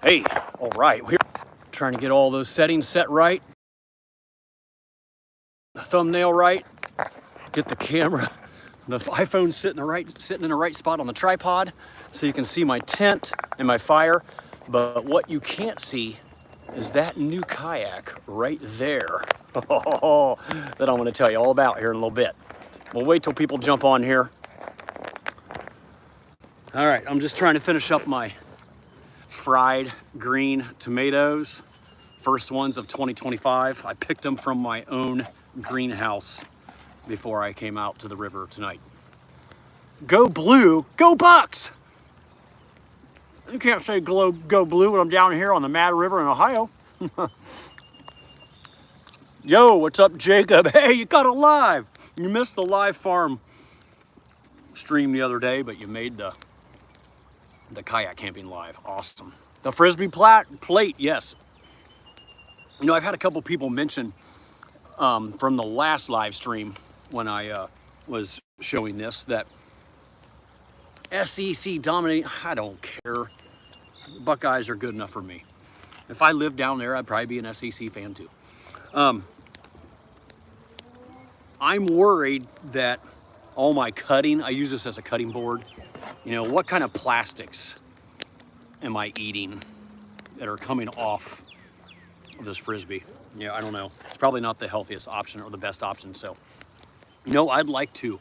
Hey, all right, we're trying to get all those settings set right. The thumbnail right, get the camera, the iPhone sitting in the right spot on the tripod so you can see my tent and my fire. But what you can't see is that new kayak right there that I'm going to tell you all about here in a little bit. We'll wait till people jump on here. All right, I'm just trying to finish up my fried green tomatoes. First ones of 2025. I picked them from my own greenhouse before I came out to the river tonight. Go blue, go Bucks! You can't say go blue when I'm down here on the Mad River in Ohio. Yo, what's up, Jacob? Hey, you got it live. You missed the live farm stream the other day, but you made the kayak camping live. Awesome. The Frisbee plate, yes. You know, I've had a couple people mention from the last live stream when I was showing this that SEC dominate. I don't care. Buckeyes are good enough for me. If I lived down there, I'd probably be an SEC fan too. I'm worried that all my cutting, I use this as a cutting board. You know, what kind of plastics am I eating that are coming off of this Frisbee? Yeah, I don't know. It's probably not the healthiest option or the best option. So, you know, I think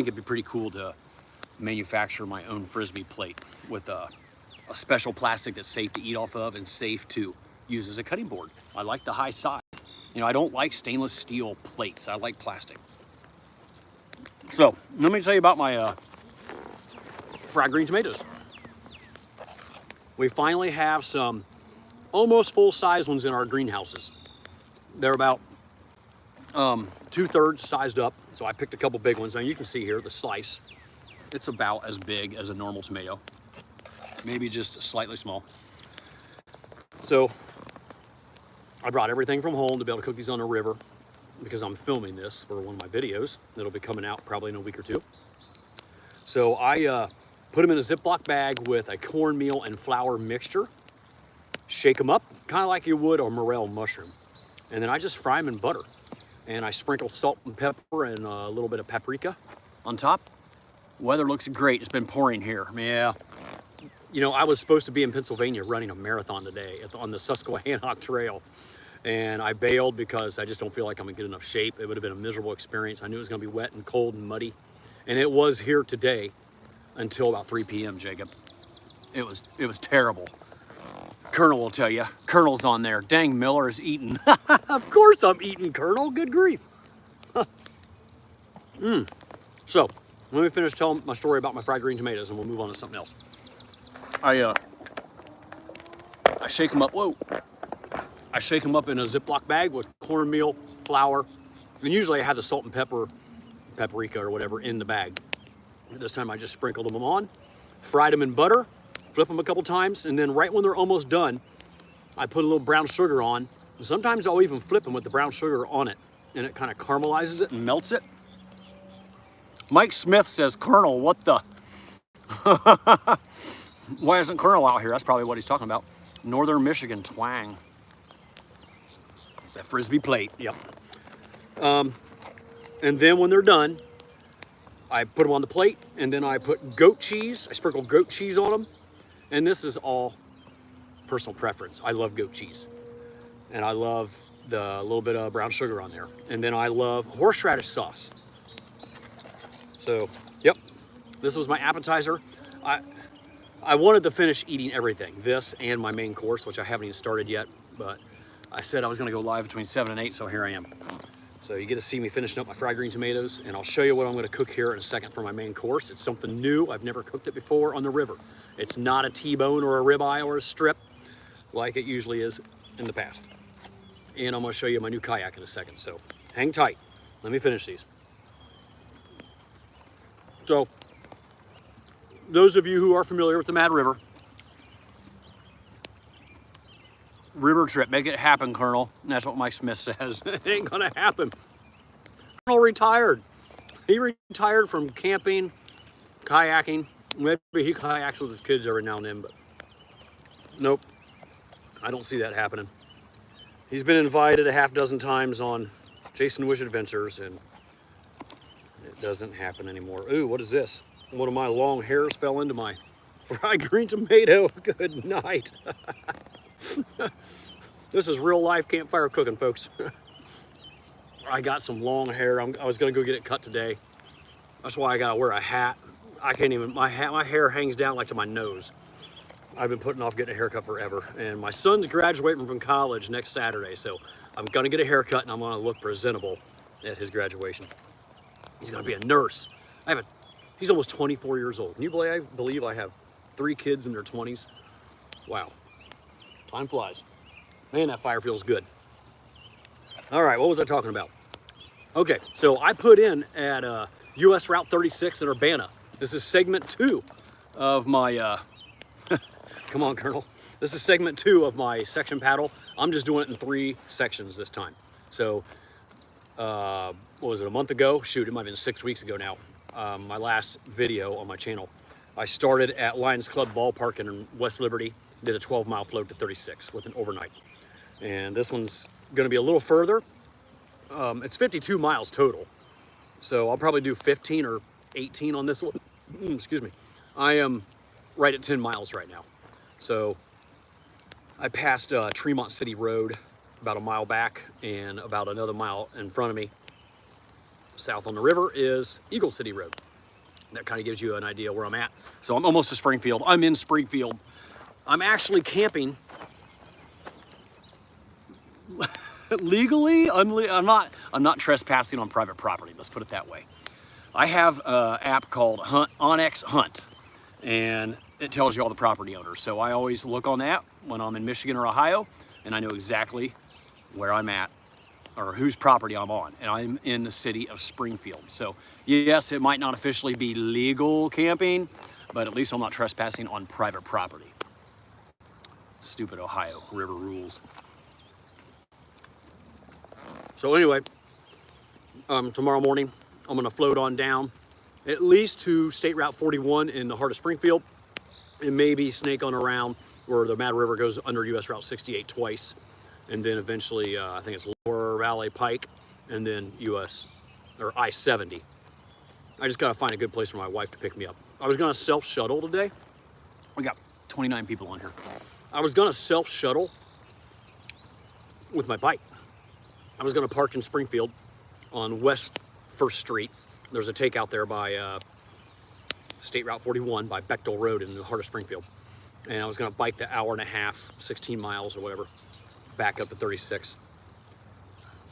it'd be pretty cool to manufacture my own Frisbee plate with a special plastic that's safe to eat off of and safe to use as a cutting board. I like the high side. You know, I don't like stainless steel plates. I like plastic. So, let me tell you about my fried green tomatoes. We finally have some almost full-size ones in our greenhouses. They're about 2/3 sized up. So I picked a couple big ones. Now you can see here the slice. It's about as big as a normal tomato, maybe just slightly small. So I brought everything from home to be able to cook these on the river because I'm filming this for one of my videos that'll be coming out probably in a week or two. So I put them in a Ziploc bag with a cornmeal and flour mixture. Shake them up, kind of like you would a morel mushroom. And then I just fry them in butter. And I sprinkle salt and pepper and a little bit of paprika on top. Weather looks great. It's been pouring here. Yeah. You know, I was supposed to be in Pennsylvania running a marathon today on the Susquehannock Trail. And I bailed because I just don't feel like I'm in good enough shape. It would have been a miserable experience. I knew it was going to be wet and cold and muddy. And it was here today until about 3 p.m., Jacob. It was terrible. Colonel will tell you. Colonel's on there. Dang, Miller is eating. Of course I'm eating, Colonel. Good grief. So, let me finish telling my story about my fried green tomatoes and we'll move on to something else. I shake them up. Whoa. I shake them up in a Ziploc bag with cornmeal, flour, and usually I have the salt and paprika or whatever in the bag. This time I just sprinkled them on, fried them in butter, flip them a couple times, and then right when they're almost done, I put a little brown sugar on. And sometimes I'll even flip them with the brown sugar on it, and it kind of caramelizes it and melts it. Mike Smith says, Colonel, what the? Why isn't Colonel out here? That's probably what he's talking about. Northern Michigan twang. That Frisbee plate, yep. And then when they're done, I put them on the plate, and then I put goat cheese. I sprinkle goat cheese on them. And this is all personal preference. I love goat cheese. And I love the little bit of brown sugar on there. And then I love horseradish sauce. So, yep, this was my appetizer. I wanted to finish eating everything, this and my main course, which I haven't even started yet, but I said I was gonna go live between 7 and 8, so here I am. So you get to see me finishing up my fried green tomatoes, and I'll show you what I'm gonna cook here in a second for my main course. It's something new. I've never cooked it before on the river. It's not a T-bone or a ribeye or a strip like it usually is in the past. And I'm gonna show you my new kayak in a second, so hang tight. Let me finish these. So, those of you who are familiar with the Mad River, river trip, make it happen, Colonel. And that's what Mike Smith says. It ain't gonna happen. Colonel retired. He retired from camping, kayaking. Maybe he kayaks with his kids every now and then, but nope. I don't see that happening. He's been invited a half dozen times on Jason Wish Adventures, and it doesn't happen anymore. Ooh, what is this? One of my long hairs fell into my fried green tomato. Good night. This is real life campfire cooking, folks. I got some long hair. I was gonna go get it cut today. That's why I gotta wear a hat. I can't even, my hair hangs down like to my nose. I've been putting off getting a haircut forever. And my son's graduating from college next Saturday, so I'm gonna get a haircut and I'm gonna look presentable at his graduation. He's gonna be a nurse. He's almost 24 years old. Can you believe I have 3 kids in their 20s? Wow, time flies. Man, that fire feels good. All right, what was I talking about? Okay, so I put in at US Route 36 in Urbana. This is segment 2 of my, come on, Colonel. This is segment 2 of my section paddle. I'm just doing it in 3 sections this time. So, what was it, a month ago? Shoot, it might have been 6 weeks ago now. My last video on my channel. I started at Lions Club Ballpark in West Liberty, did a 12-mile float to 36 with an overnight. And this one's gonna be a little further. It's 52 miles total. So I'll probably do 15 or 18 on this one. Excuse me. I am right at 10 miles right now. So I passed Tremont City Road about a mile back, and about another mile in front of me, south on the river, is Eagle City Road. That kind of gives you an idea where I'm at. So I'm almost to Springfield. I'm in Springfield. I'm actually camping legally. I'm not trespassing on private property. Let's put it that way. I have an app called Onyx Hunt, and it tells you all the property owners. So I always look on that when I'm in Michigan or Ohio, and I know exactly where I'm at or whose property I'm on. And I'm in the city of Springfield. So yes, it might not officially be legal camping, but at least I'm not trespassing on private property. Stupid Ohio river rules. So anyway, tomorrow morning, I'm gonna float on down at least to State Route 41 in the heart of Springfield, and maybe snake on around where the Mad River goes under US Route 68 twice. And then eventually, I think it's Lower Valley Pike, and then I-70. I just gotta find a good place for my wife to pick me up. I was gonna self-shuttle today. We got 29 people on here. I was gonna self-shuttle with my bike. I was gonna park in Springfield on West 1st Street. There's a takeout there by State Route 41 by Bechtel Road in the heart of Springfield. And I was gonna bike the hour and a half, 16 miles or whatever, back up to 36.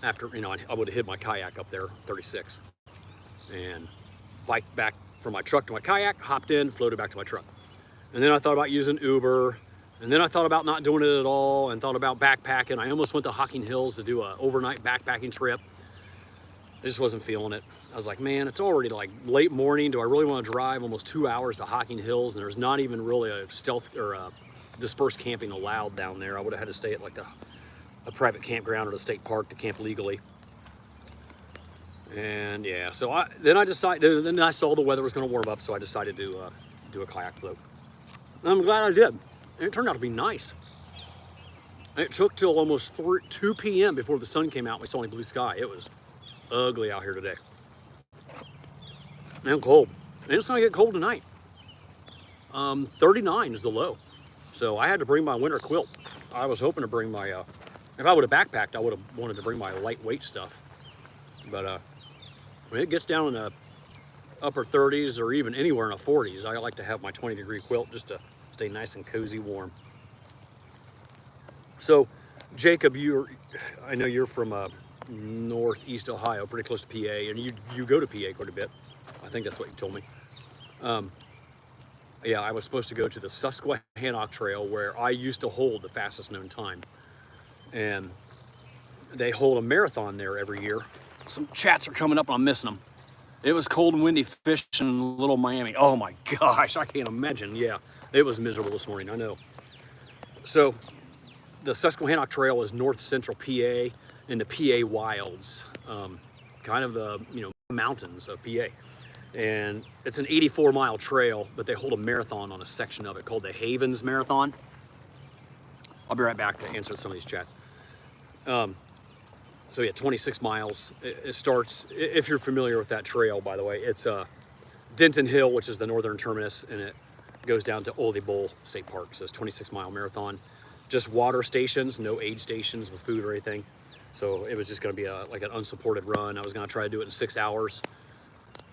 After, you know, I would have hid my kayak up there, 36. And biked back from my truck to my kayak, hopped in, floated back to my truck. And then I thought about using Uber. And then I thought about not doing it at all, and thought about backpacking. I almost went to Hocking Hills to do an overnight backpacking trip. I just wasn't feeling it. I was like, man, it's already like late morning. Do I really want to drive almost 2 hours to Hocking Hills? And there's not even really a stealth or a dispersed camping allowed down there. I would have had to stay at like a private campground or the state park to camp legally. And yeah, so then I decided, then I saw the weather was going to warm up, so I decided to do a kayak float. And I'm glad I did. And it turned out to be nice. And it took till almost 2 p.m. before the sun came out and we saw any blue sky. It was ugly out here today. And cold. And it's gonna get cold tonight. 39 is the low. So I had to bring my winter quilt. I was hoping to bring my, if I would have backpacked, I would have wanted to bring my lightweight stuff. But when it gets down in the upper 30s or even anywhere in the 40s, I like to have my 20-degree quilt just to stay nice and cozy warm. So, Jacob, I know you're from northeast Ohio, pretty close to PA, and you go to PA quite a bit. I think that's what you told me. Yeah, I was supposed to go to the Susquehannock Trail, where I used to hold the fastest known time. And they hold a marathon there every year. Some chats are coming up, and I'm missing them. It was cold and windy fishing in Little Miami. Oh my gosh, I can't imagine. Yeah, it was miserable this morning, I know. So the Susquehannock Trail is north central PA in the PA wilds, kind of the mountains of PA. And it's an 84-mile trail, but they hold a marathon on a section of it called the Havens Marathon. I'll be right back to answer some of these chats. So yeah, 26 miles. It starts, if you're familiar with that trail, by the way, it's Denton Hill, which is the northern terminus, and it goes down to Oldie Bowl State Park. So it's 26-mile marathon. Just water stations, no aid stations with food or anything. So it was just gonna be like an unsupported run. I was gonna try to do it in 6 hours.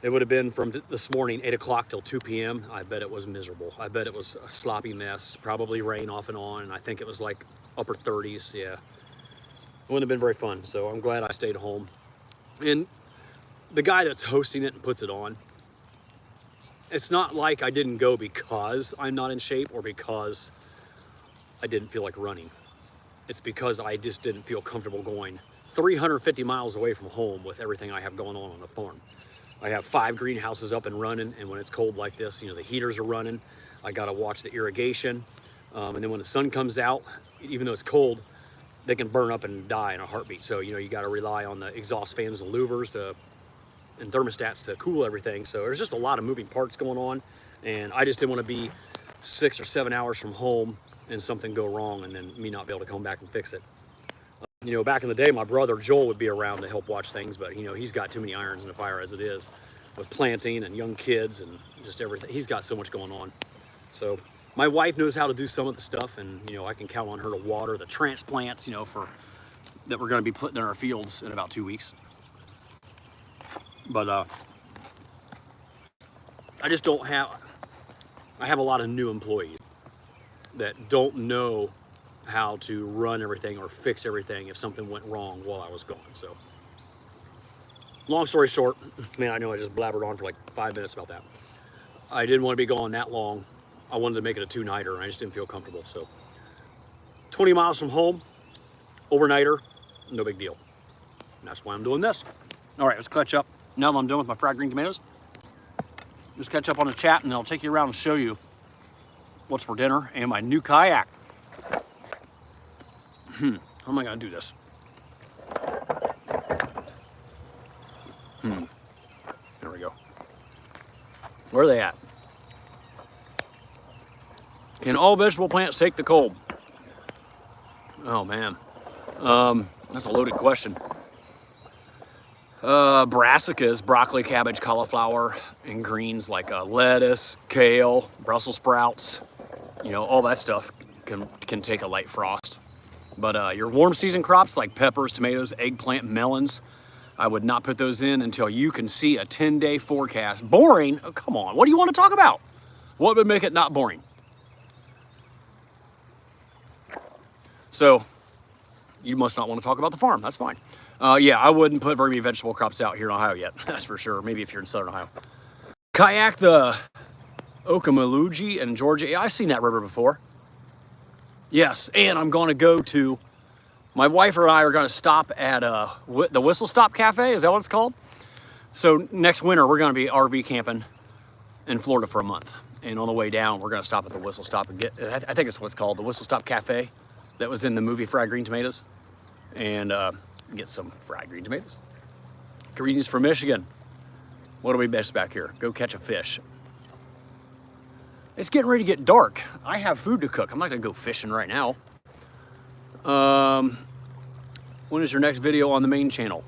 It would have been from this morning, 8 o'clock till 2 p.m. I bet it was miserable. I bet it was a sloppy mess, probably rain off and on. And I think it was like upper 30s, yeah. It wouldn't have been very fun. So I'm glad I stayed home. And the guy that's hosting it and puts it on, it's not like I didn't go because I'm not in shape or because I didn't feel like running. It's because I just didn't feel comfortable going 350 miles away from home with everything I have going on the farm. I have 5 greenhouses up and running, and when it's cold like this, you know, the heaters are running. I got to watch the irrigation. And then when the sun comes out, even though it's cold, they can burn up and die in a heartbeat. So, you know, you got to rely on the exhaust fans and louvers and thermostats to cool everything. So there's just a lot of moving parts going on. And I just didn't want to be 6 or 7 hours from home and something go wrong and then me not be able to come back and fix it. You know, back in the day, my brother Joel would be around to help watch things, but, you know, he's got too many irons in the fire as it is with planting and young kids and just everything. He's got so much going on. So my wife knows how to do some of the stuff, and, you know, I can count on her to water the transplants, you know, that we're going to be putting in our fields in about 2 weeks. But I just don't have, I have a lot of new employees that don't know how to run everything or fix everything if something went wrong while I was gone. So long story short, man, I know I just blabbered on for like 5 minutes about that. I didn't want to be gone that long. I wanted to make it a 2-nighter, and I just didn't feel comfortable. So 20 miles from home, overnighter, no big deal. And that's why I'm doing this. All right, let's catch up. Now that I'm done with my fried green tomatoes, just catch up on the chat, and then I'll take you around and show you what's for dinner and my new kayak. How am I gonna do this? There we go. Where are they at? Can all vegetable plants take the cold? Oh man, that's a loaded question. Brassicas, broccoli, cabbage, cauliflower, and greens like lettuce, kale, Brussels sprouts, you know, all that stuff can take a light frost. But your warm season crops like peppers, tomatoes, eggplant, melons, I would not put those in until you can see a 10-day forecast. Boring? Oh, come on, what do you want to talk about? What would make it not boring? So, you must not want to talk about the farm, that's fine. Yeah, I wouldn't put very many vegetable crops out here in Ohio yet, that's for sure, maybe if you're in Southern Ohio. Kayak the Okmulgee in Georgia, yeah, I've seen that river before. Yes, and I'm going to go to, my wife and I are going to stop at the Whistle Stop Cafe, is that what it's called? So next winter, we're going to be RV camping in Florida for a month. And on the way down, we're going to stop at the Whistle Stop and get, I think it's what's called, the Whistle Stop Cafe that was in the movie Fried Green Tomatoes. And get some fried green tomatoes. Greetings from Michigan. What do we miss back here? Go catch a fish. It's getting ready to get dark. I have food to cook. I'm not gonna go fishing right now. When is your next video on the main channel?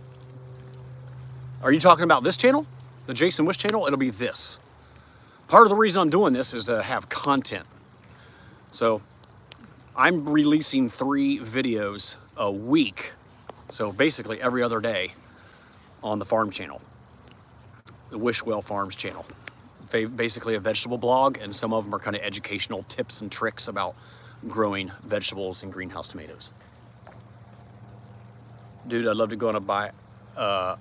Are you talking about this channel? The Jason Wish channel? It'll be this. Part of the reason I'm doing this is to have content. So I'm releasing 3 videos a week. So basically every other day on the farm channel, the Wishwell Farms channel. Basically a vegetable blog, and some of them are kind of educational tips and tricks about growing vegetables and greenhouse tomatoes. Dude, I'd love to go on the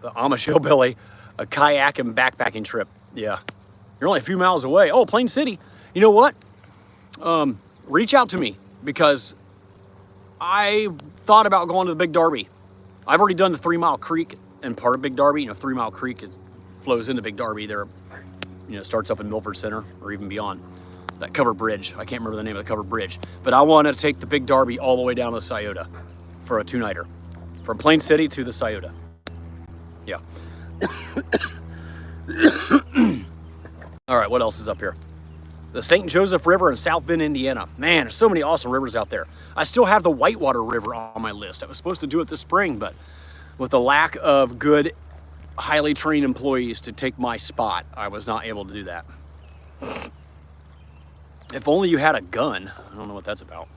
Amish hillbilly, a kayak and backpacking trip. Yeah, you're only a few miles away. Oh, Plain City. You know what? Reach out to me, because I thought about going to the Big Darby. I've already done the 3 Mile Creek and part of Big Darby. You know, 3 Mile Creek flows into Big Darby. There, you know, starts up in Milford Center or even beyond. That covered bridge. I can't remember the name of the covered bridge. But I want to take the Big Darby all the way down to the Scioto for a 2-nighter. From Plain City to the Scioto. Yeah. All right, what else is up here? the St. Joseph River in South Bend, Indiana. Man, there's so many awesome rivers out there. I still have the Whitewater River on my list. I was supposed to do it this spring, but with the lack of good, highly trained employees to take my spot, I was not able to do that. If only you had a gun. I don't know what that's about.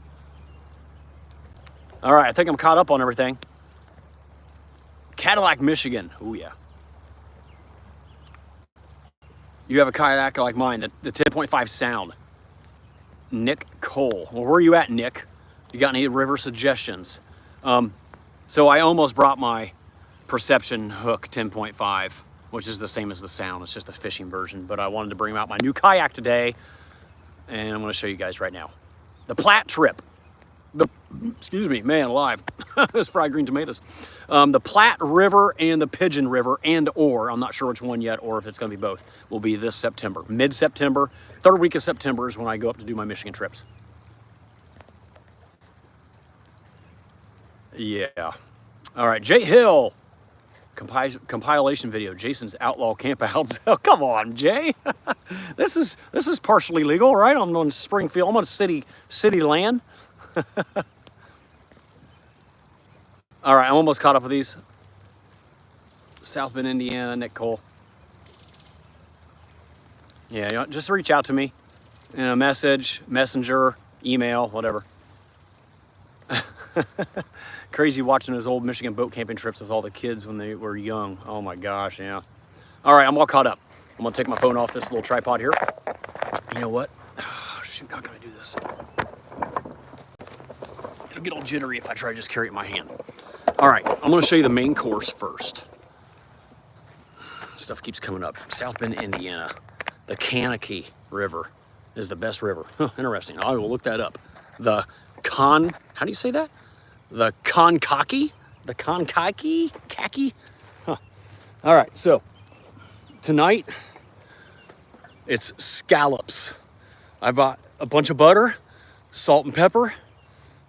All right, I think I'm caught up on everything. Cadillac, Michigan. Oh, yeah. You have a kayak like mine, the 10.5 Sound. Nick Cole. Well, where are you at, Nick? You got any river suggestions? So I almost brought my Perception Hook 10.5, which is the same as the Sound. It's just the fishing version. But I wanted to bring out my new kayak today, and I'm going to show you guys right now. The Platte Trip. Excuse me, man, alive. Those fried green tomatoes. The Platte River and the Pigeon River or, I'm not sure which one yet, or if it's going to be both, will be this September. Mid-September, third week of September is when I go up to do my Michigan trips. Yeah. All right, Jay Hill. Compilation video, Jason's Outlaw Campouts. Oh, come on, Jay. This is partially legal, right? I'm on Springfield. I'm on city land. All right, I'm almost caught up with these. South Bend, Indiana, Nick Cole. Yeah, you know, just reach out to me in a message, messenger, email, whatever. Crazy watching those old Michigan boat camping trips with all the kids when they were young. Oh my gosh, yeah. All right, I'm all caught up. I'm gonna take my phone off this little tripod here. You know what? Oh, shoot, how can I do this? It'll get all jittery if I try to just carry it in my hand. All right, I'm gonna show you the main course first. Stuff keeps coming up. South Bend, Indiana. The Kankakee River is the best river. Huh, interesting. I will look that up. How do you say that? The Kankakee? The Kankakee? Khaki? Huh. All right, so tonight it's scallops. I bought a bunch of butter, salt and pepper,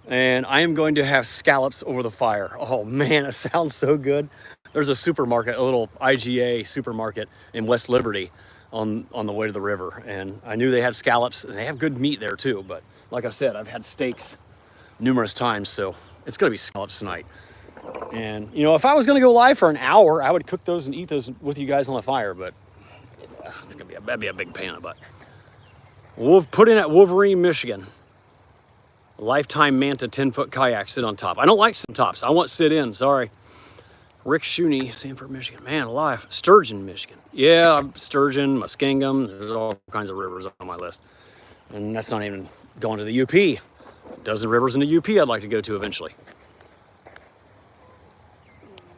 and I am going to have scallops over the fire. Oh man, it sounds so good. There's a supermarket, a little IGA supermarket in West Liberty on the way to the river, and I knew they had scallops, and they have good meat there too, but like I said, I've had steaks numerous times, so it's gonna be scallops tonight. And you know, if I was gonna go live for an hour, I would cook those and eat those with you guys on the fire, but that'd be a big pain in the butt. We'll put in at Wolverine, Michigan. Lifetime Manta 10-foot kayak, sit on top. I don't like sit tops. I want sit in, sorry. Rick Shooney, Sanford, Michigan. Man, alive. Sturgeon, Michigan. Yeah, Sturgeon, Muskingum. There's all kinds of rivers on my list. And that's not even going to the UP. A dozen rivers in the UP I'd like to go to eventually.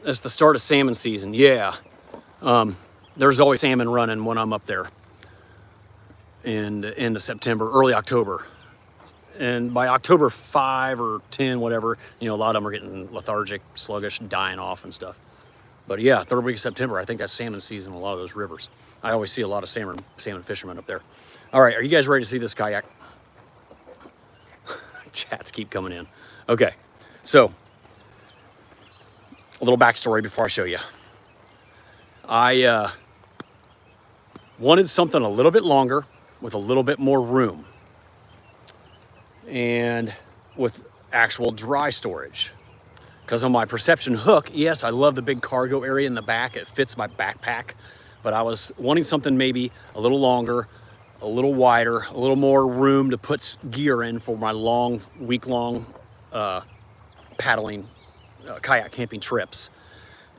It's the start of salmon season, yeah. There's always salmon running when I'm up there in the end of September, early October. And by October 5 or 10, whatever, you know, a lot of them are getting lethargic, sluggish, dying off and stuff. But yeah, third week of September, I think that's salmon season in a lot of those rivers. I always see a lot of salmon fishermen up there. All right, are you guys ready to see this kayak? Chats keep coming in. Okay, so a little backstory before I show you. I wanted something a little bit longer with a little bit more room and with actual dry storage. Because on my Perception Hook, yes, I love the big cargo area in the back. It fits my backpack, but I was wanting something maybe a little longer, a little wider, a little more room to put gear in for my long, week-long paddling, kayak camping trips.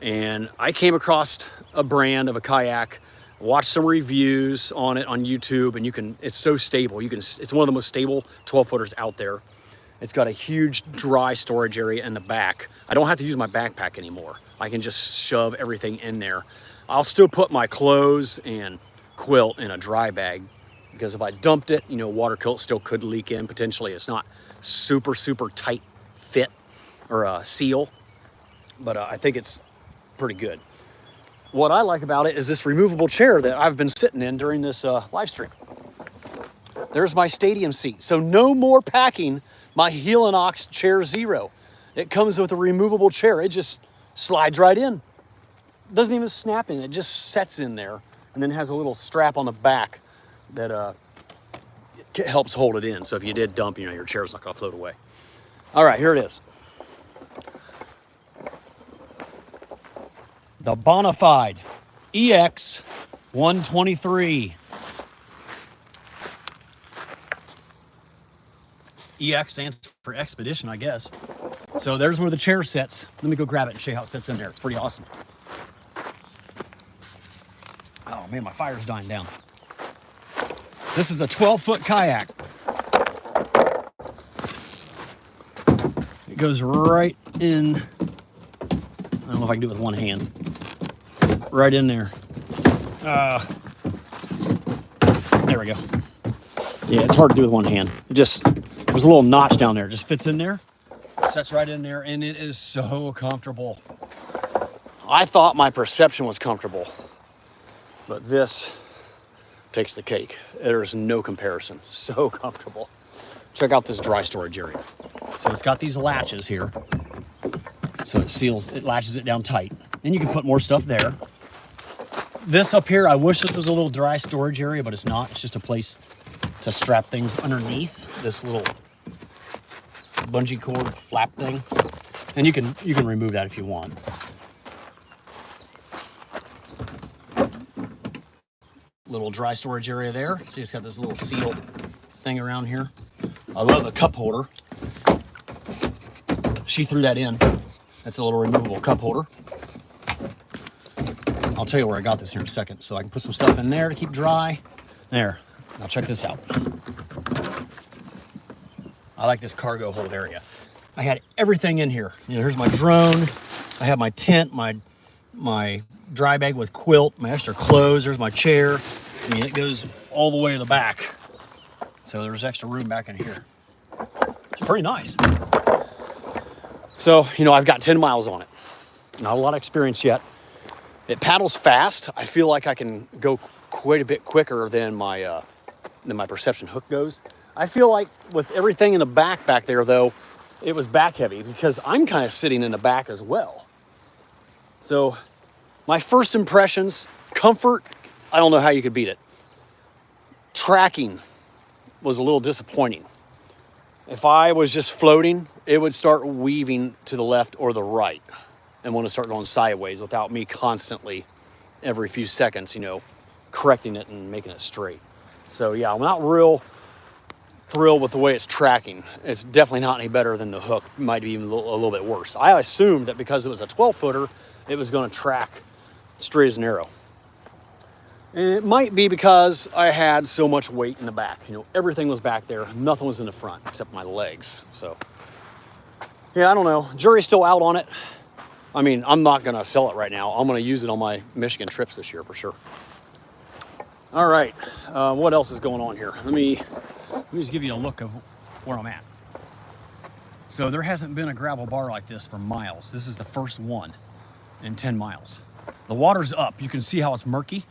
And I came across a brand of a kayak, watched some reviews on it on YouTube, and it's so stable. It's one of the most stable 12-footers out there. It's got a huge dry storage area in the back. I don't have to use my backpack anymore. I can just shove everything in there. I'll still put my clothes and quilt in a dry bag, because if I dumped it, you know, water still could leak in potentially. It's not super, super tight fit or seal, but I think it's pretty good. What I like about it is this removable chair that I've been sitting in during this live stream. There's my stadium seat. So no more packing my Helinox Chair Zero. It comes with a removable chair. It just slides right in. Doesn't even snap in. It just sets in there, and then has a little strap on the back that helps hold it in. So if you did dump, you know, your chair's not gonna float away. All right, here it is. The Bonafide EX 123. EX stands for Expedition, I guess. So there's where the chair sits. Let me go grab it and show you how it sits in there. It's pretty awesome. Oh man, my fire's dying down. This is a 12-foot kayak. It goes right in. I don't know if I can do it with one hand. Right in there. There we go. Yeah, it's hard to do with one hand. It just, there's a little notch down there. It just fits in there. Sets right in there, and it is so comfortable. I thought my perception was comfortable, but this takes the cake. There's no comparison. So comfortable. Check out this dry storage area. So it's got these latches here. So it seals, it latches it down tight. And you can put more stuff there. This up here, I wish this was a little dry storage area, but it's not. It's just a place to strap things underneath this little bungee cord flap thing. And you can remove that if you want. Little dry storage area there. See, it's got this little seal thing around here. I love the cup holder. She threw that in. That's a little removable cup holder. I'll tell you where I got this here in a second. So I can put some stuff in there to keep dry. There. Now check this out. I like this cargo hold area. I had everything in here. You know, here's my drone. I have my tent, my dry bag with quilt, my extra clothes. There's my chair. I mean, it goes all the way to the back. So there's extra room back in here. It's pretty nice. So, you know, I've got 10 miles on it. Not a lot of experience yet. It paddles fast. I feel like I can go quite a bit quicker than my perception hook goes. I feel like with everything in the back there, though, it was back heavy because I'm kind of sitting in the back as well. So my first impressions, comfort, I don't know how you could beat it. Tracking was a little disappointing. If I was just floating, it would start weaving to the left or the right and want to start going sideways without me constantly, every few seconds, you know, correcting it and making it straight. So yeah, I'm not real thrilled with the way it's tracking. It's definitely not any better than the hook. It might be even a little bit worse. I assumed that because it was a 12-footer, it was going to track straight as an arrow. And it might be because I had so much weight in the back. You know, everything was back there. Nothing was in the front except my legs. So, yeah, I don't know. Jury's still out on it. I mean, I'm not going to sell it right now. I'm going to use it on my Michigan trips this year for sure. All right. What else is going on here? Let me just give you a look of where I'm at. So there hasn't been a gravel bar like this for miles. This is the first one in 10 miles. The water's up. You can see how it's murky.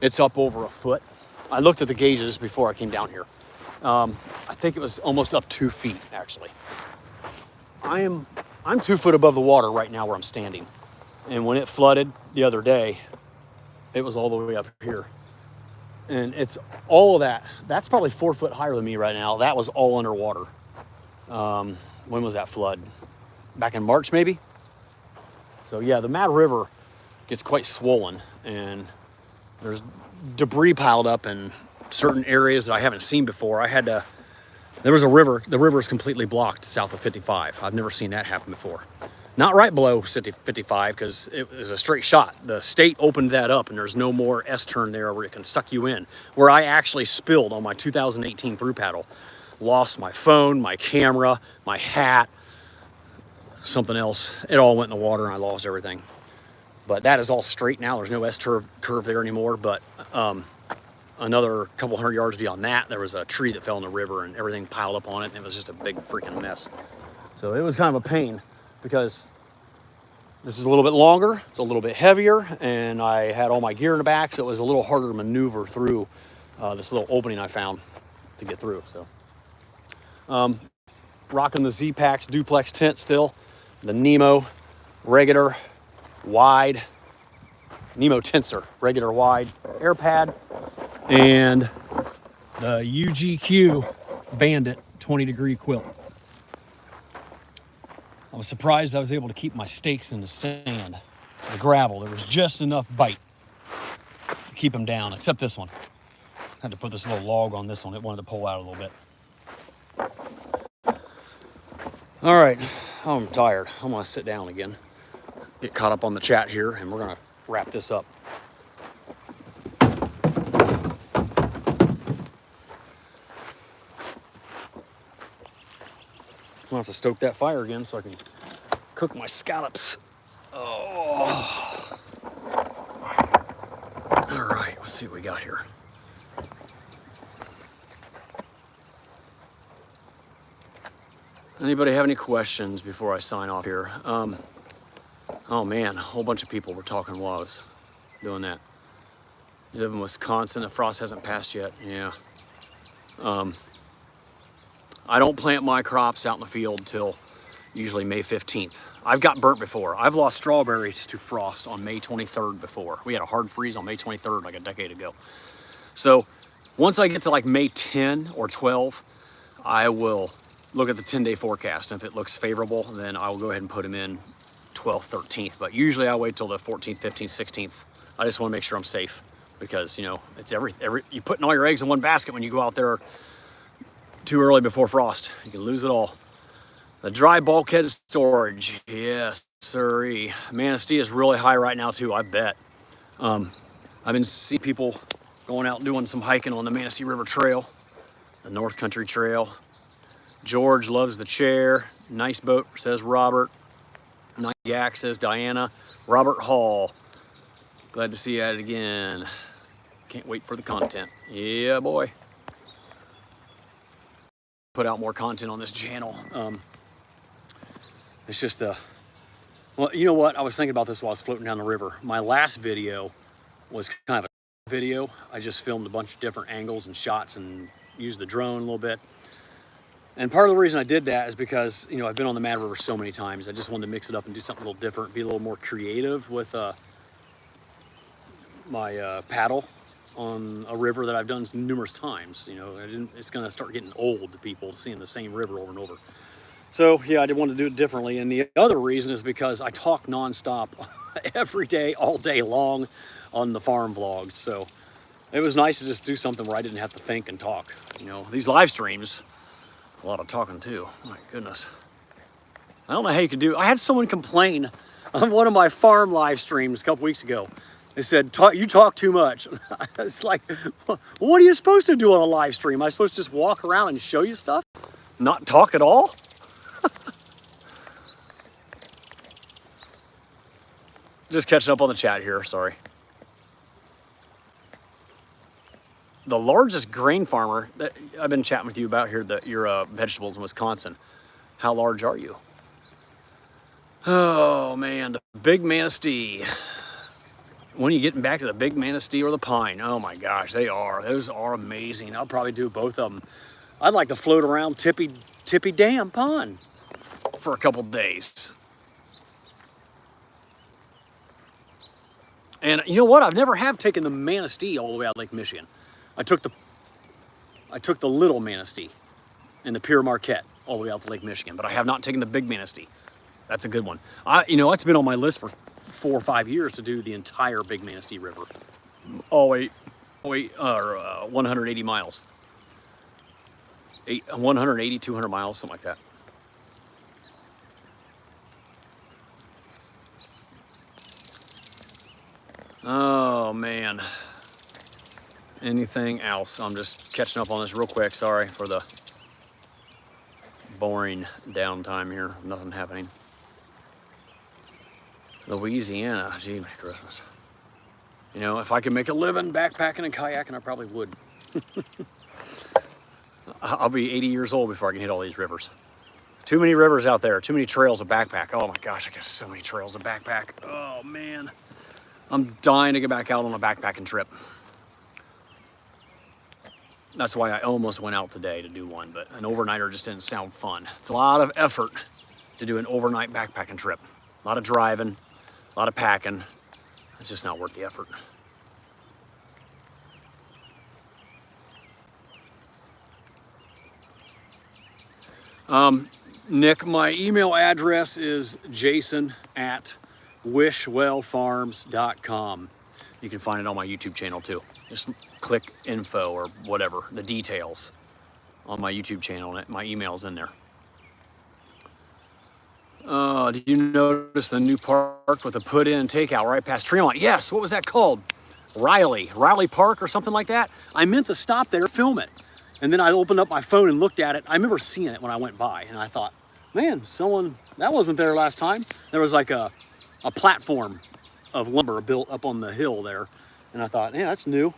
It's up over a foot. I looked at the gauges before I came down here. I think it was almost up 2 feet, actually. I'm 2 foot above the water right now where I'm standing. And when it flooded the other day, it was all the way up here. And it's all of that. That's probably 4 foot higher than me right now. That was all underwater. When was that flood? Back in March, maybe? So yeah, the Mad River gets quite swollen, and there's debris piled up in certain areas that I haven't seen before. There was a river. The river is completely blocked south of 55. I've never seen that happen before. Not right below 55 because it was a straight shot. The state opened that up and there's no more S-turn there where it can suck you in. Where I actually spilled on my 2018 through paddle. Lost my phone, my camera, my hat, something else. It all went in the water and I lost everything. But that is all straight now. There's no S-curve there anymore. But another couple hundred yards beyond that, there was a tree that fell in the river and everything piled up on it. And it was just a big freaking mess. So it was kind of a pain because this is a little bit longer, it's a little bit heavier, and I had all my gear in the back, so it was a little harder to maneuver through this little opening I found to get through. So, rocking the Z-Packs duplex tent still, the Nemo regular wide Nemo tensor, regular wide air pad, and the UGQ Bandit 20-degree quilt. I was surprised I was able to keep my stakes in the sand, the gravel. There was just enough bite to keep them down, except this one. Had to put this little log on this one. It wanted to pull out a little bit. All right, I'm tired. I'm gonna sit down again, get caught up on the chat here, and we're gonna wrap this up. I'm gonna have to stoke that fire again so I can cook my scallops. Oh. All right, let's see what we got here. Anybody have any questions before I sign off here? Oh man, a whole bunch of people were talking while I was doing that. You live in Wisconsin, the frost hasn't passed yet. Yeah. I don't plant my crops out in the field till usually May 15th. I've got burnt before. I've lost strawberries to frost on May 23rd before. We had a hard freeze on May 23rd like a decade ago. So once I get to like May 10 or 12, I will look at the 10-day forecast. And if it looks favorable, then I will go ahead and put them in 12th, 13th. But usually I wait till the 14th, 15th, 16th. I just want to make sure I'm safe because, you know, it's you're putting all your eggs in one basket when you go out there too early before frost. You can lose it all. The dry bulkhead storage, yes, sirree. Manistee is really high right now too, I bet. I've been seeing people going out and doing some hiking on the Manistee River Trail, the North Country Trail. George loves the chair. Nice boat, says Robert. Nice yak, says Diana. Robert Hall, glad to see you at it again. Can't wait for the content. Yeah, boy. Put out more content on this channel. It's just well, you know what? I was thinking about this while I was floating down the river. My last video was kind of a video. I just filmed a bunch of different angles and shots and used the drone a little bit. And part of the reason I did that is because, you know, I've been on the Mad River so many times. I just wanted to mix it up and do something a little different, be a little more creative with my paddle on a river that I've done numerous times. You know, it's gonna start getting old to people seeing the same river over and over. So yeah, I did want to do it differently. And the other reason is because I talk nonstop every day, all day long on the farm vlogs. So it was nice to just do something where I didn't have to think and talk. You know, these live streams, a lot of talking too. My goodness. I don't know how you can do. I had someone complain on one of my farm live streams a couple weeks ago. They said, you talk too much. It's like, what are you supposed to do on a live stream? Am I supposed to just walk around and show you stuff? Not talk at all? Just catching up on the chat here, sorry. The largest grain farmer that I've been chatting with you about here, your vegetables in Wisconsin. How large are you? Oh man, the big Manistee. When are you getting back to the big Manistee or the pine? Oh my gosh, those are amazing. I'll probably do both of them. I'd like to float around Tippy Dam Pond for a couple days. And you know what? I've never have taken the Manistee all the way out Lake Michigan. I took the little Manistee and the Pure Marquette all the way out to Lake Michigan, but I have not taken the big Manistee. That's a good one. You know, it's been on my list for 4 or 5 years to do the entire big Manistee River. 180 miles. 180, 200 miles, something like that. Oh man. Anything else? I'm just catching up on this real quick. Sorry for the boring downtime here. Nothing happening. Louisiana, gee, Merry Christmas. You know, if I could make a living backpacking and kayaking, I probably would. I'll be 80 years old before I can hit all these rivers. Too many rivers out there, too many trails to backpack. Oh my gosh, I got so many trails to backpack. Oh man. I'm dying to get back out on a backpacking trip. That's why I almost went out today to do one, but an overnighter just didn't sound fun. It's a lot of effort to do an overnight backpacking trip. A lot of driving, a lot of packing. It's just not worth the effort. Nick, my email address is jason@wishwellfarms.com. You can find it on my YouTube channel too. Just click info or whatever, the details on my YouTube channel, and my email's in there. Did you notice the new park with a put-in and takeout right past Tremont? Yes, what was that called? Riley Park or something like that? I meant to stop there, film it. And then I opened up my phone and looked at it. I remember seeing it when I went by, and I thought, man, that wasn't there last time. There was like a platform of lumber built up on the hill there. And I thought, yeah, that's new.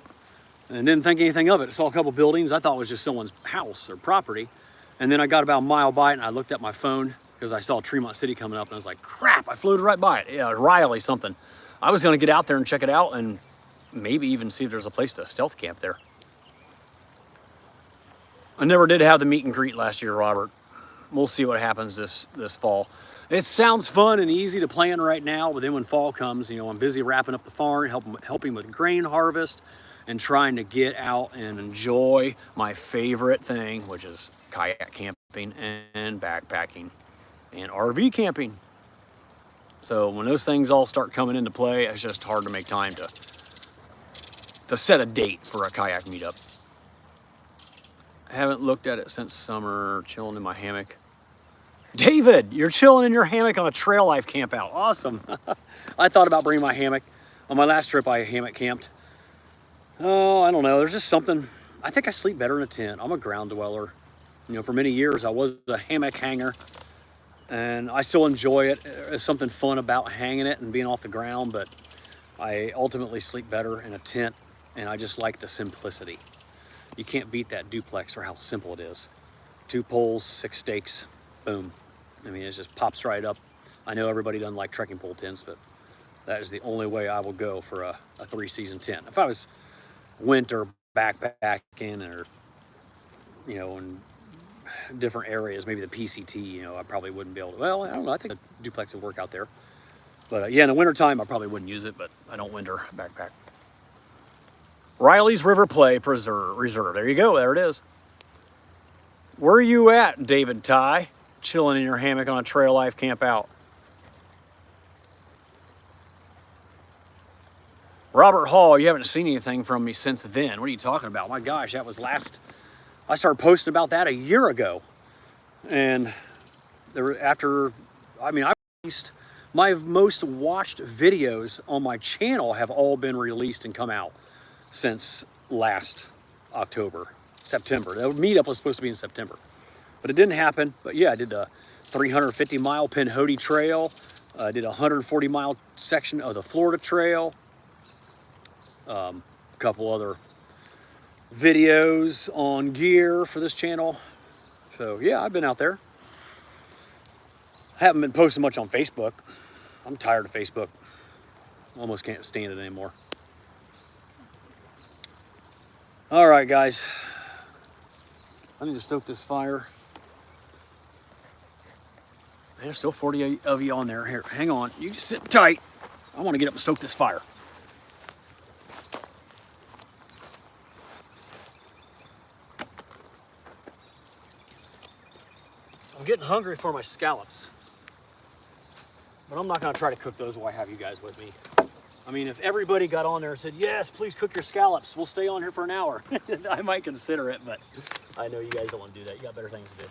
And didn't think anything of it. I saw a couple buildings. I thought it was just someone's house or property. And then I got about a mile by it, and I looked at my phone because I saw Tremont City coming up, and I was like, crap, I floated right by it. Yeah, Riley something. I was gonna get out there and check it out and maybe even see if there's a place to stealth camp there. I never did have the meet and greet last year, Robert. We'll see what happens this fall. It sounds fun and easy to plan right now, but then when fall comes, you know, I'm busy wrapping up the farm, helping with grain harvest, and trying to get out and enjoy my favorite thing, which is kayak camping and backpacking and RV camping. So when those things all start coming into play, it's just hard to make time to set a date for a kayak meetup. I haven't looked at it since summer, chilling in my hammock. David, you're chilling in your hammock on a trail life camp out. Awesome. I thought about bringing my hammock. On my last trip, I hammock camped. Oh, I don't know. There's just something. I think I sleep better in a tent. I'm a ground dweller. You know, for many years, I was a hammock hanger, and I still enjoy it. There's something fun about hanging it and being off the ground, but I ultimately sleep better in a tent, and I just like the simplicity. You can't beat that duplex for how simple it is. 2 poles, 6 stakes, boom. I mean, it just pops right up. I know everybody doesn't like trekking pole tents, but that is the only way I will go for a 3-season tent. If I was winter backpacking or, you know, in different areas, maybe the PCT, you know, I probably wouldn't be able to. Well, I don't know. I think a duplex would work out there. But yeah, in the wintertime, I probably wouldn't use it, but I don't winter backpack. Riley's River Play Reserve. There you go. There it is. Where are you at, David Ty? Chilling in your hammock on a trail life camp out. Robert Hall, you haven't seen anything from me since then. What are you talking about? My gosh, that was I started posting about that a year ago. And I released my most watched videos on my channel have all been released and come out since last September. The meetup was supposed to be in September, but it didn't happen. But yeah, I did the 350-mile Pinhoti Trail. I did a 140-mile section of the Florida Trail. A couple other videos on gear for this channel. So yeah, I've been out there. Haven't been posting much on Facebook. I'm tired of Facebook. Almost can't stand it anymore. All right, guys. I need to stoke this fire. There's still 40 of you on there. Here, hang on. You just sit tight. I want to get up and stoke this fire. I'm getting hungry for my scallops, but I'm not going to try to cook those while I have you guys with me. I mean, if everybody got on there and said, yes, please cook your scallops, we'll stay on here for an hour. I might consider it, but I know you guys don't want to do that. You got better things to do.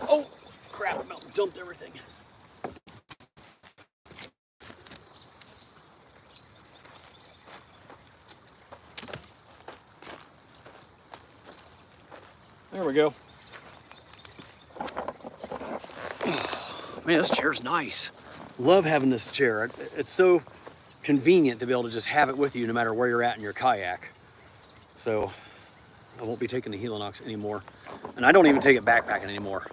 Oh, crap, I about dumped everything. There we go. Man, this chair's nice. Love having this chair. It's so convenient to be able to just have it with you no matter where you're at in your kayak. So I won't be taking the Helinox anymore. And I don't even take it backpacking anymore.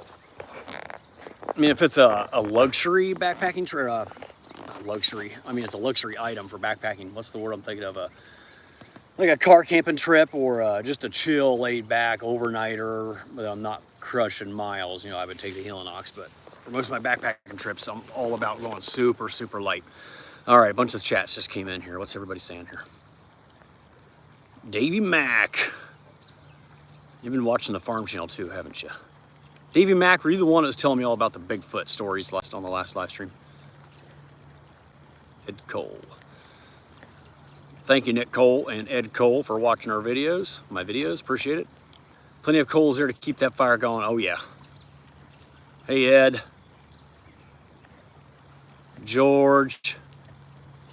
I mean, if it's a luxury backpacking trip, not luxury, I mean, it's a luxury item for backpacking. What's the word I'm thinking of? Like a car camping trip or just a chill, laid back overnighter. But I'm not crushing miles, you know, I would take the Helinox, but for most of my backpacking trips, I'm all about going super, super light. All right, a bunch of chats just came in here. What's everybody saying here? Davey Mack. You've been watching the Farm Channel too, haven't you? Davey Mack, were you the one that was telling me all about the Bigfoot stories on the last live stream? Ed Cole. Thank you, Nick Cole and Ed Cole, for watching our videos, my videos. Appreciate it. Plenty of coals there to keep that fire going. Oh, yeah. Hey, Ed. George.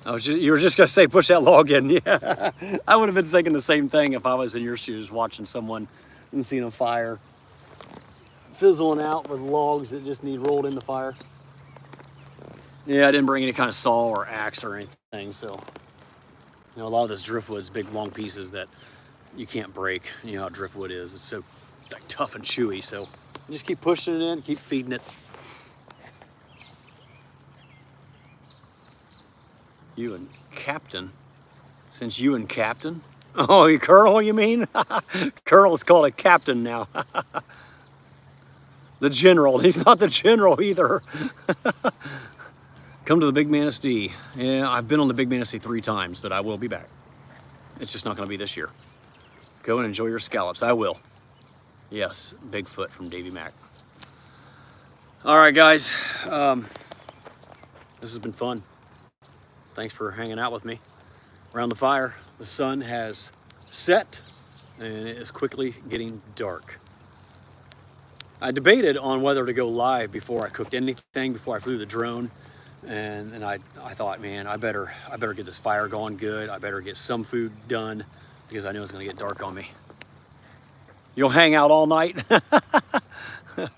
You were just going to say, push that log in. Yeah. I would have been thinking the same thing if I was in your shoes watching someone and seeing a fire fizzling out with logs that just need rolled in the fire. Yeah, I didn't bring any kind of saw or axe or anything, so... You know, a lot of this driftwood's big, long pieces that you can't break. You know how driftwood is. It's so like, tough and chewy, so you just keep pushing it in, keep feeding it. You and Captain? Since you and Captain? Oh, you Colonel, you mean? Colonel's called a captain now. The General. He's not the General either. Come to the Big Manistee. Yeah, I've been on the Big Manistee 3 times, but I will be back. It's just not going to be this year. Go and enjoy your scallops. I will. Yes, Bigfoot from Davey Mack. All right, guys. This has been fun. Thanks for hanging out with me around the fire. The sun has set, and it is quickly getting dark. I debated on whether to go live before I cooked anything, before I flew the drone. And I thought, man, I better get this fire going good. I better get some food done because I know it's gonna get dark on me. You'll hang out all night? The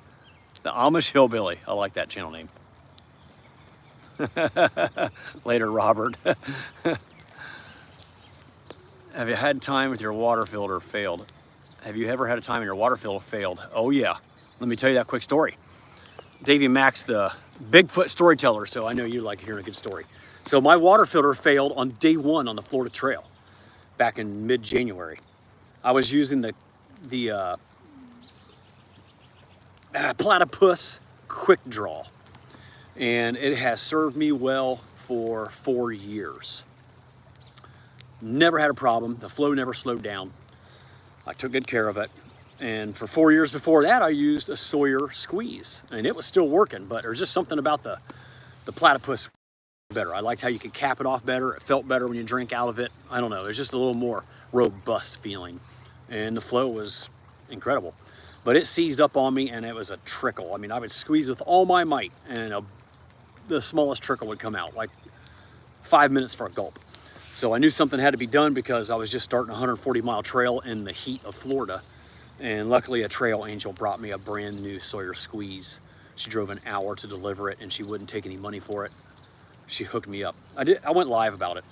Amish Hillbilly. I like that channel name. Later, Robert. Have you had time with your water filter failed? Have you ever had a time when your water filter failed? Oh yeah. Let me tell you that quick story. Davey Mack's the Bigfoot storyteller, so I know you like hearing a good story. So my water filter failed on day 1 on the Florida Trail back in mid-January. I was using the Platypus Quick Draw, and it has served me well for 4 years. Never had a problem. The flow never slowed down. I took good care of it. And for 4 years before that, I used a Sawyer squeeze, and it was still working, but there's just something about the Platypus better. I liked how you could cap it off better. It felt better when you drink out of it. I don't know, there's just a little more robust feeling, and the flow was incredible. But it seized up on me, and it was a trickle. I mean, I would squeeze with all my might, and the smallest trickle would come out, like 5 minutes for a gulp. So I knew something had to be done because I was just starting a 140-mile trail in the heat of Florida. And luckily a trail angel brought me a brand new Sawyer squeeze. She drove an hour to deliver it, and she wouldn't take any money for it. She hooked me up. I went live about it.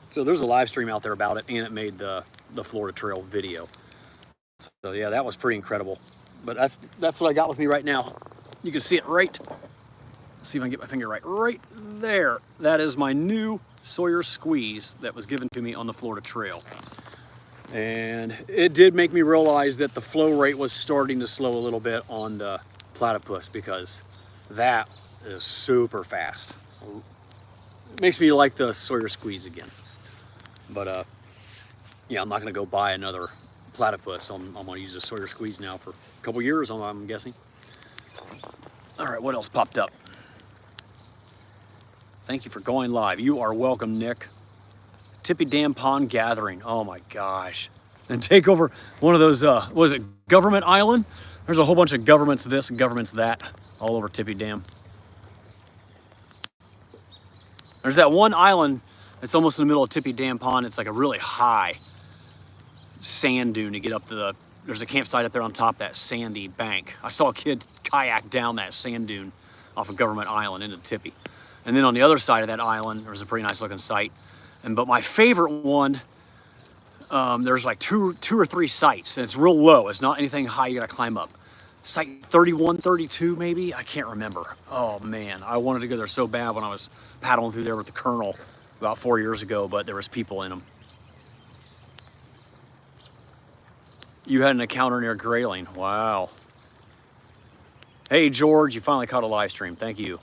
So there's a live stream out there about it, and it made the Florida Trail video. So yeah, that was pretty incredible. But that's what I got with me right now. You can see it right. Let's see if I can get my finger right there. That is my new Sawyer squeeze that was given to me on the Florida Trail. And it did make me realize that the flow rate was starting to slow a little bit on the Platypus, because that is super fast. It makes me like the Sawyer squeeze again. But yeah, I'm not gonna go buy another Platypus. I'm gonna use the Sawyer squeeze now for a couple years, I'm guessing. All right, what else popped up? Thank you for going live. You are welcome, Nick. Tippy Dam Pond Gathering. Oh my gosh. And take over one of those, what is it, Government Island? There's a whole bunch of governments this and governments that all over Tippy Dam. There's that one island that's almost in the middle of Tippy Dam Pond. It's like a really high sand dune to get up to the, there's a campsite up there on top of that sandy bank. I saw a kid kayak down that sand dune off of Government Island into Tippy. And then on the other side of that island, there was a pretty nice looking site. But my favorite one, there's like two or three sites, and it's real low. It's not anything high you gotta climb up. Site 31, 32 maybe, I can't remember. Oh man, I wanted to go there so bad when I was paddling through there with the Colonel about 4 years ago, but there was people in them. You had an encounter near Grayling, wow. Hey George, you finally caught a live stream, thank you.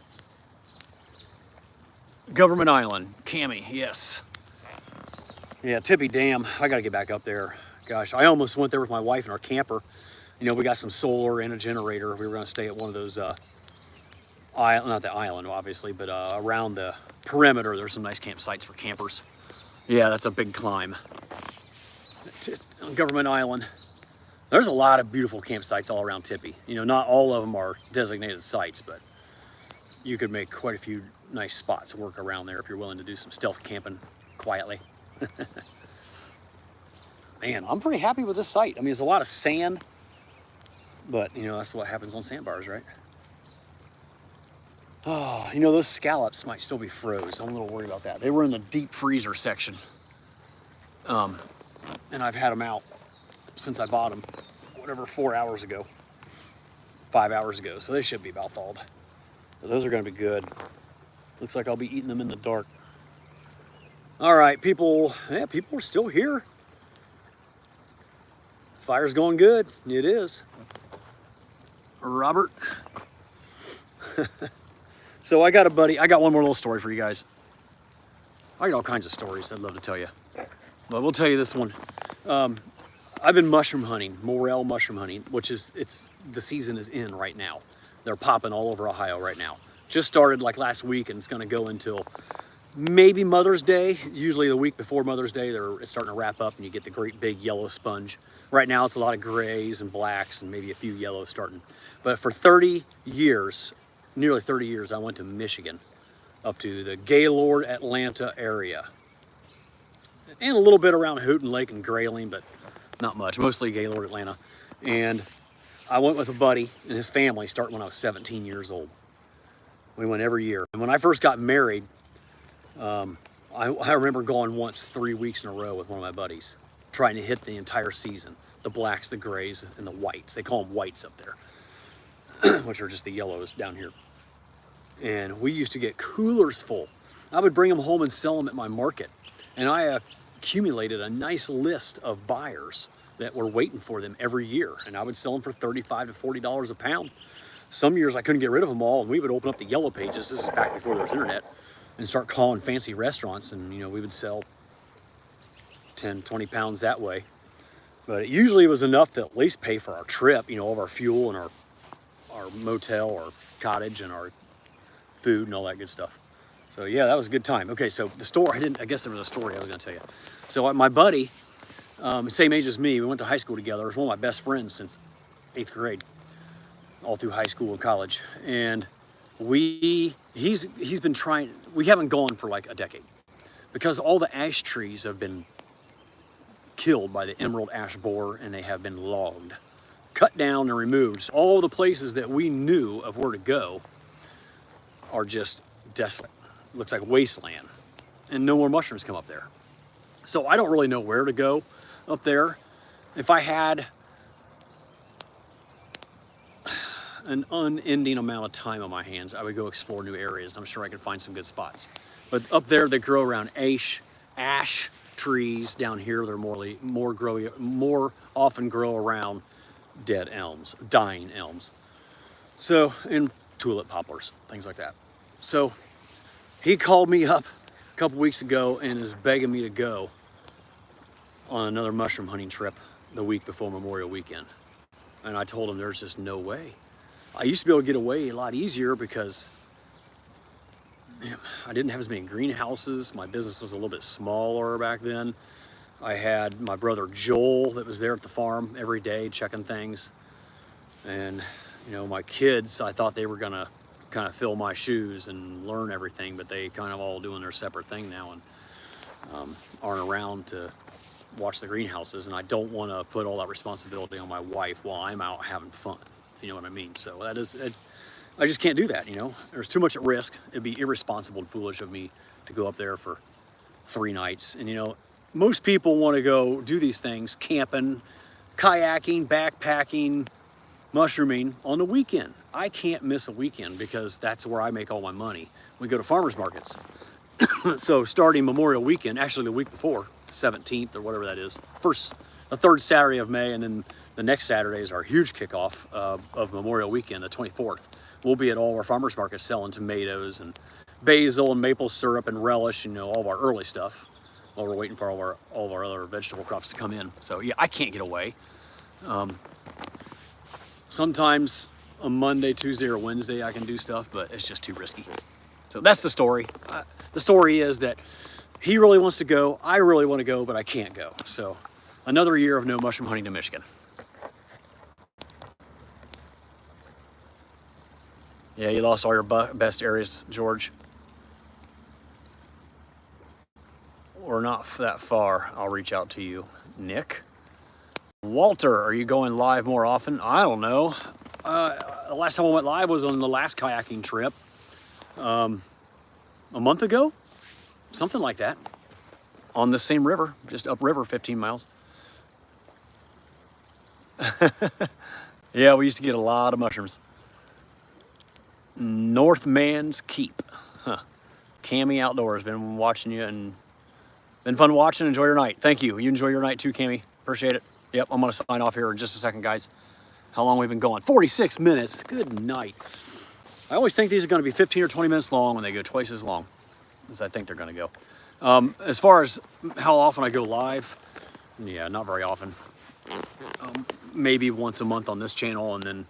Government Island, Cami, yes. Yeah, Tippy Dam, I gotta get back up there. Gosh, I almost went there with my wife in our camper. You know, we got some solar and a generator. We were gonna stay at one of those, not the island, obviously, but around the perimeter, there's some nice campsites for campers. Yeah, that's a big climb. Government Island. There's a lot of beautiful campsites all around Tippy. You know, not all of them are designated sites, but you could make quite a few nice spots work around there if you're willing to do some stealth camping quietly. Man, I'm pretty happy with this site. I mean, it's a lot of sand, but you know, that's what happens on sandbars, right? Oh, you know, those scallops might still be froze. I'm a little worried about that. They were in the deep freezer section. And I've had them out since I bought them, whatever, 4 hours ago, 5 hours ago. So they should be about thawed. But those are gonna be good. Looks like I'll be eating them in the dark. All right, people, yeah, people are still here. Fire's going good. It is. Robert. So I got a buddy, I got one more little story for you guys. I got all kinds of stories I'd love to tell you, but we'll tell you this one. I've been mushroom hunting, morel mushroom hunting, which is, the season is in right now. They're popping all over Ohio right now. Just started like last week, and it's gonna go until maybe Mother's Day. Usually the week before Mother's Day, it's starting to wrap up and you get the great big yellow sponge. Right now it's a lot of grays and blacks and maybe a few yellows starting. But for 30 years, nearly 30 years, I went to Michigan, up to the Gaylord, Atlanta area. And a little bit around Houghton Lake and Grayling, but not much, mostly Gaylord, Atlanta. And I went with a buddy and his family starting when I was 17 years old. We went every year. And when I first got married, I remember going once 3 weeks in a row with one of my buddies, trying to hit the entire season. The blacks, the grays, and the whites. They call them whites up there, which are just the yellows down here. And we used to get coolers full. I would bring them home and sell them at my market. And I accumulated a nice list of buyers that were waiting for them every year. And I would sell them for $35 to $40 a pound. Some years I couldn't get rid of them all, and we would open up the yellow pages, this is back before there was internet, and start calling fancy restaurants, and you know, we would sell 10, 20 pounds that way. But it usually was enough to at least pay for our trip, you know, all of our fuel and our motel or cottage and our food and all that good stuff. So yeah, that was a good time. Okay, so the story, I guess there was a story I was gonna tell you. So my buddy, same age as me, we went to high school together. He was one of my best friends since 8th grade, all through high school and college. And he's been trying, we haven't gone for like a decade because all the ash trees have been killed by the emerald ash borer, and they have been logged, cut down and removed. So all the places that we knew of where to go are just desolate. Looks like wasteland, and no more mushrooms come up there. So I don't really know where to go up there. If I had an unending amount of time on my hands, I would go explore new areas. I'm sure I could find some good spots. But up there, they grow around ash trees. Down here, they're more often grow around dead elms, dying elms. So, and tulip poplars, things like that. So he called me up a couple weeks ago and is begging me to go on another mushroom hunting trip the week before Memorial Weekend. And I told him there's just no way. I used to be able to get away a lot easier because I didn't have as many greenhouses. My business was a little bit smaller back then. I had my brother Joel that was there at the farm every day checking things. And you know, my kids, I thought they were gonna kind of fill my shoes and learn everything, but they kind of all doing their separate thing now and aren't around to watch the greenhouses. And I don't want to put all that responsibility on my wife while I'm out having fun, if you know what I mean. So that is, I just can't do that, you know. There's too much at risk. It'd be irresponsible and foolish of me to go up there for 3 nights. And you know, most people want to go do these things, camping, kayaking, backpacking, mushrooming on the weekend. I can't miss a weekend because that's where I make all my money. We go to farmers markets. So starting Memorial Weekend, actually the week before, the 17th or whatever that is, the 3rd Saturday of May, and then the next Saturday is our huge kickoff of Memorial Weekend, the 24th. We'll be at all our farmers markets selling tomatoes and basil and maple syrup and relish, you know, all of our early stuff. while we're waiting for all of our other vegetable crops to come in. So yeah, I can't get away. Sometimes a Monday, Tuesday, or Wednesday I can do stuff, but it's just too risky. So that's the story. The story is that he really wants to go, I really want to go, but I can't go. So another year of no mushroom hunting to Michigan. Yeah, you lost all your best areas, George. We're not that far. I'll reach out to you, Nick. Walter, are you going live more often? I don't know. The last time I went live was on the last kayaking trip. A month ago? Something like that. On the same river, just upriver, 15 miles. Yeah, we used to get a lot of mushrooms. Northman's Keep. Huh. Cammy Outdoors, been watching you and been fun watching. Enjoy your night. Thank you. You enjoy your night too, Cammy. Appreciate it. Yep, I'm gonna sign off here in just a second, guys. How long we've been going? 46 minutes. Good night. I always think these are gonna be 15 or 20 minutes long when they go twice as long as I think they're gonna go. As far as how often I go live, yeah, not very often. Maybe once a month on this channel, and then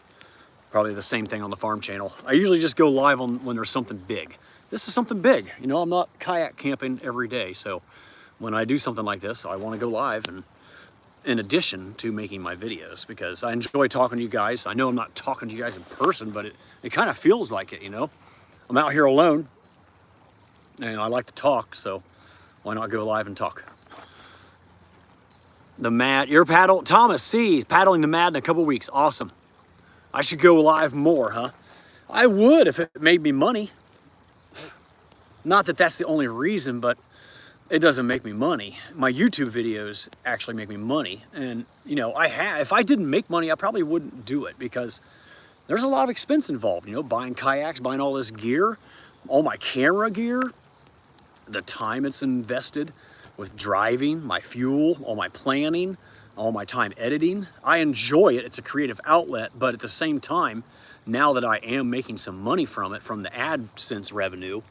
probably the same thing on the farm channel. I usually just go live when there's something big. This is something big. You know, I'm not kayak camping every day, so when I do something like this, I want to go live, and in addition to making my videos, because I enjoy talking to you guys. I know I'm not talking to you guys in person, but it kind of feels like it, you know? I'm out here alone, and I like to talk, so why not go live and talk? The Mad, you're Thomas C, paddling the Mad in a couple weeks. Awesome. I should go live more, huh? I would if it made me money. Not that that's the only reason, but it doesn't make me money. My YouTube videos actually make me money. And, you know, if I didn't make money, I probably wouldn't do it, because there's a lot of expense involved, you know, buying kayaks, buying all this gear, all my camera gear, the time it's invested with driving, my fuel, all my planning, all my time editing. I enjoy it. It's a creative outlet, but at the same time, now that I am making some money from it, from the AdSense revenue,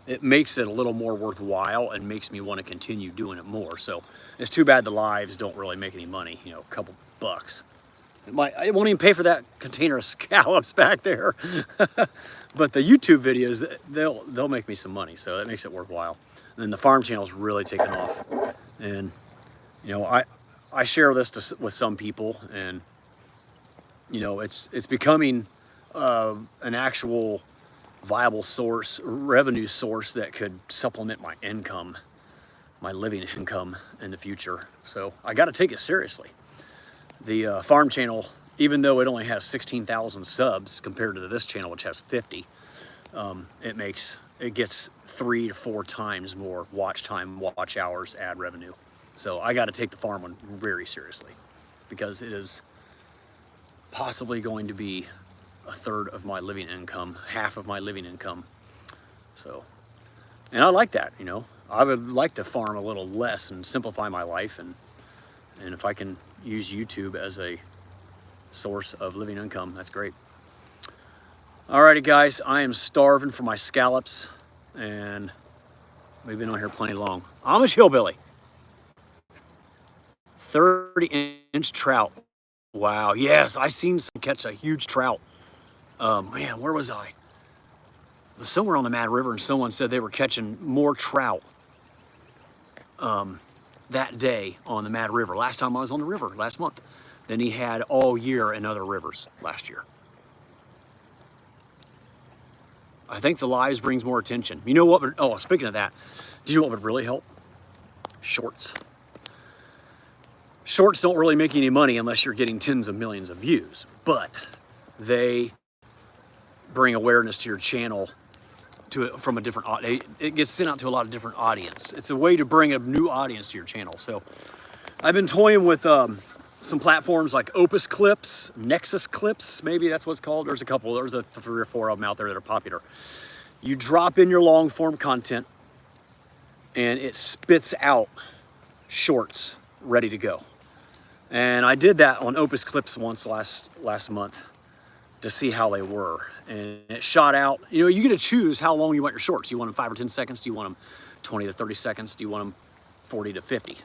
it makes it a little more worthwhile and makes me want to continue doing it more. So it's too bad the lives don't really make any money, you know, a couple bucks. It won't even pay for that container of scallops back there. But the YouTube videos, they'll make me some money, so that makes it worthwhile. And then the farm channel's really taken off. And, you know, I share this with some people, and, you know, it's becoming an actual viable revenue source that could supplement my income, my living income in the future. So I got to take it seriously. The farm channel, even though it only has 16,000 subs compared to this channel, which has 50, it gets 3 to 4 times more watch time, watch hours, ad revenue. So I got to take the farm one very seriously, because it is possibly going to be a third of my living income, half of my living income. So, and I like that, you know. I would like to farm a little less and simplify my life, and if I can use YouTube as a source of living income, that's great. Alrighty, guys, I am starving for my scallops, and we've been on here plenty long. Amish hillbilly. 30-inch trout. Wow, yes, I seen some catch a huge trout. Man, where was I? It was somewhere on the Mad River, and someone said they were catching more trout that day on the Mad River. Last time I was on the river, last month, than he had all year in other rivers last year. I think the lives brings more attention. You know what would, oh, speaking of that, do you know what would really help? Shorts. Shorts don't really make any money unless you're getting tens of millions of views, but they bring awareness to your channel from a different, it gets sent out to a lot of different audience. It's a way to bring a new audience to your channel. So I've been toying with some platforms like Opus Clips, Nexus Clips, maybe that's what it's called. There's a couple, there's 3 or 4 of them out there that are popular. You drop in your long form content and it spits out shorts ready to go. And I did that on Opus Clips once last month to see how they were. And it shot out, you know, you get to choose how long you want your shorts. Do you want them 5 or 10 seconds? Do you want them 20 to 30 seconds? Do you want them 40 to 50.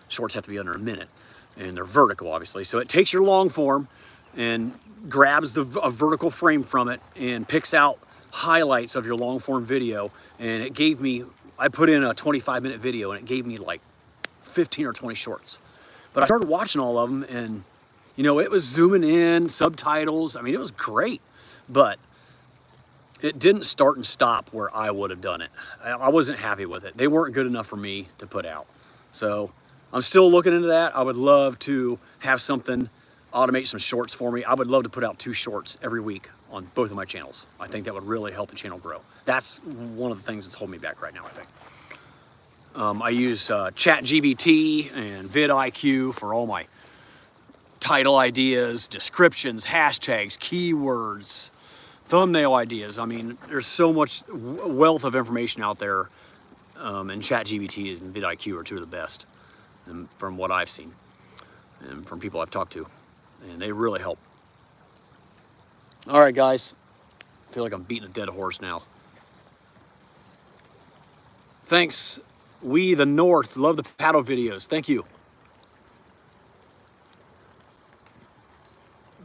Shorts have to be under a minute, and they're vertical, obviously. So it takes your long form and grabs a vertical frame from it and picks out highlights of your long form video. And it gave me, I put in a 25-minute video and it gave me like 15 or 20 shorts. But I started watching all of them, and you know, it was zooming in, subtitles. I mean, it was great, but it didn't start and stop where I would have done it. I wasn't happy with it. They weren't good enough for me to put out. So I'm still looking into that. I would love to have something automate some shorts for me. I would love to put out 2 shorts every week on both of my channels. I think that would really help the channel grow. That's one of the things that's holding me back right now, I think. I use ChatGPT and vidIQ for all my title ideas, descriptions, hashtags, keywords, thumbnail ideas. I mean, there's so much wealth of information out there, and ChatGPT and vidIQ are 2 of the best, and from what I've seen and from people I've talked to, and they really help. All right, guys, I feel like I'm beating a dead horse now. Thanks. We the North love the paddle videos. Thank you.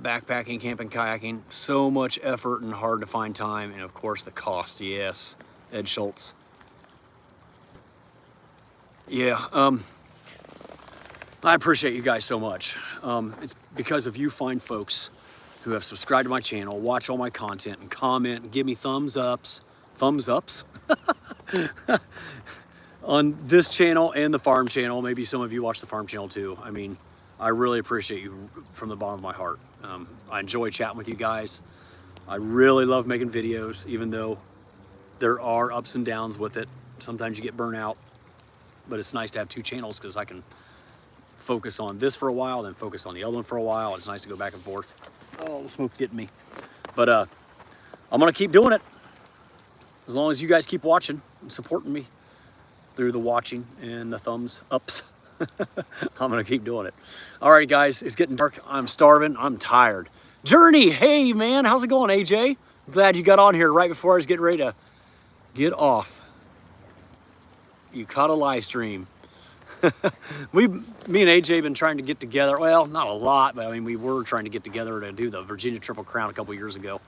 Backpacking, camping, kayaking, so much effort and hard to find time, and of course the cost. Yes, Ed Schultz. Yeah, I appreciate you guys so much. It's because of you fine folks who have subscribed to my channel, watch all my content, and comment and give me thumbs ups on this channel and the farm channel. Maybe some of you watch the farm channel too. I mean, I really appreciate you from the bottom of my heart. I enjoy chatting with you guys. I really love making videos, even though there are ups and downs with it. Sometimes you get burnt out, but it's nice to have 2 channels because I can focus on this for a while, then focus on the other one for a while. It's nice to go back and forth. Oh, the smoke's getting me. But I'm gonna keep doing it as long as you guys keep watching and supporting me through the watching and the thumbs ups. I'm gonna keep doing it. All right, guys, it's getting dark. I'm starving. I'm tired. Journey, hey man, how's it going, AJ? I'm glad you got on here right before I was getting ready to get off. You caught a live stream. Me and AJ have been trying to get together. Well, not a lot, but I mean, we were trying to get together to do the Virginia Triple Crown a couple years ago.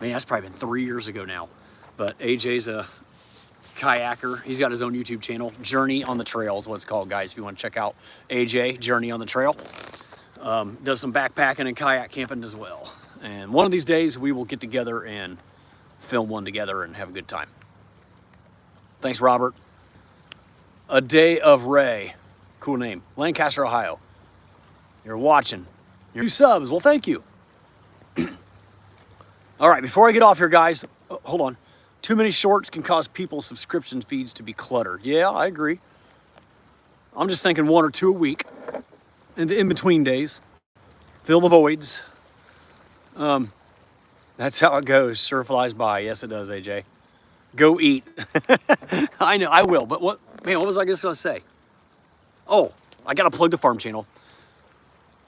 Man, that's probably been 3 years ago now. But AJ's a kayaker. He's got his own YouTube channel, Journey on the Trail is what it's called, guys. If you want to check out AJ, Journey on the Trail. Does some backpacking and kayak camping as well. And one of these days we will get together and film one together and have a good time. Thanks, Robert. A Day of Ray. Cool name. Lancaster, Ohio. You're watching. Your 2 subs. Well, thank you. All right, before I get off here, guys, hold on. Too many shorts can cause people's subscription feeds to be cluttered. Yeah, I agree. I'm just thinking 1 or 2 a week in the in-between days. Fill the voids. That's how it goes. Sure flies by. Yes, it does, AJ. Go eat. I know, I will. But what was I just going to say? Oh, I got to plug the farm channel.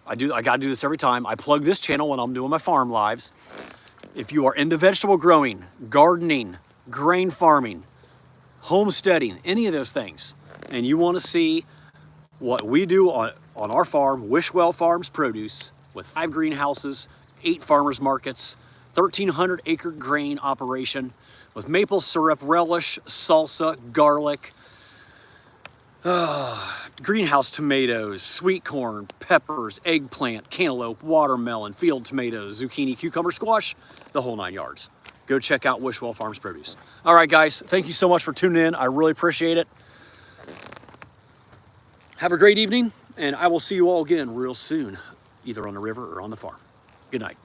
I got to do this every time. I plug this channel when I'm doing my farm lives. If you are into vegetable growing, gardening, grain farming, homesteading, any of those things, and you want to see what we do on our farm, Wishwell Farms Produce, with 5 greenhouses, 8 farmers markets, 1,300 acre grain operation with maple syrup, relish, salsa, garlic, greenhouse tomatoes, sweet corn, peppers, eggplant, cantaloupe, watermelon, field tomatoes, zucchini, cucumber, squash, the whole 9 yards. Go check out Wishwell Farms Produce. All right, guys, thank you so much for tuning in. I really appreciate it. Have a great evening, and I will see you all again real soon, either on the river or on the farm. Good night.